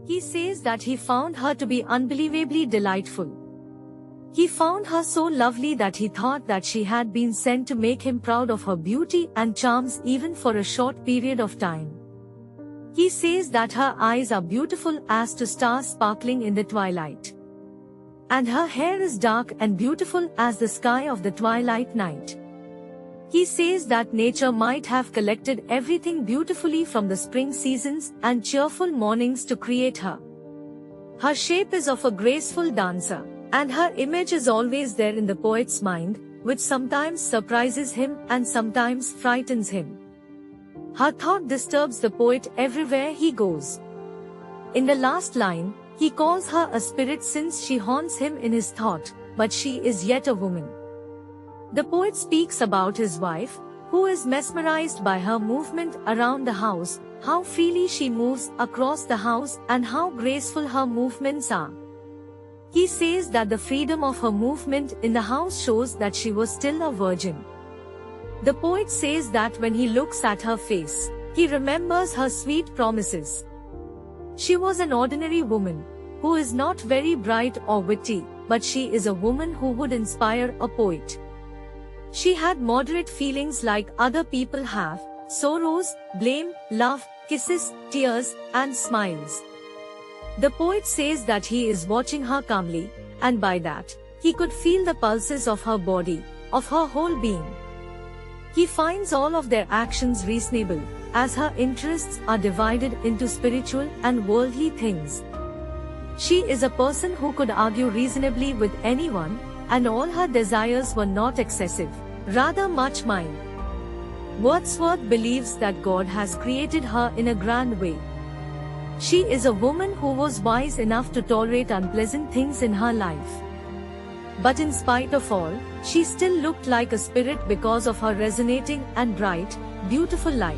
He says that he found her to be unbelievably delightful. He found her so lovely that he thought that she had been sent to make him proud of her beauty and charms even for a short period of time. He says that her eyes are beautiful as two stars sparkling in the twilight. And her hair is dark and beautiful as the sky of the twilight night. He says that nature might have collected everything beautifully from the spring seasons and cheerful mornings to create her. Her shape is of a graceful dancer, and her image is always there in the poet's mind, which sometimes surprises him and sometimes frightens him. Her thought disturbs the poet everywhere he goes. In the last line, he calls her a spirit since she haunts him in his thought, but she is yet a woman. The poet speaks about his wife, who is mesmerized by her movement around the house, how freely she moves across the house and how graceful her movements are. He says that the freedom of her movement in the house shows that she was still a virgin. The poet says that when he looks at her face, he remembers her sweet promises. She was an ordinary woman, who is not very bright or witty, but she is a woman who would inspire a poet. She had moderate feelings like other people have, sorrows, blame, love, kisses, tears, and smiles. The poet says that he is watching her calmly, and by that, he could feel the pulses of her body, of her whole being. He finds all of their actions reasonable, as her interests are divided into spiritual and worldly things. She is a person who could argue reasonably with anyone, and all her desires were not excessive, rather much mild. Wordsworth believes that God has created her in a grand way. She is a woman who was wise enough to tolerate unpleasant things in her life. But in spite of all, she still looked like a spirit because of her resonating and bright, beautiful life.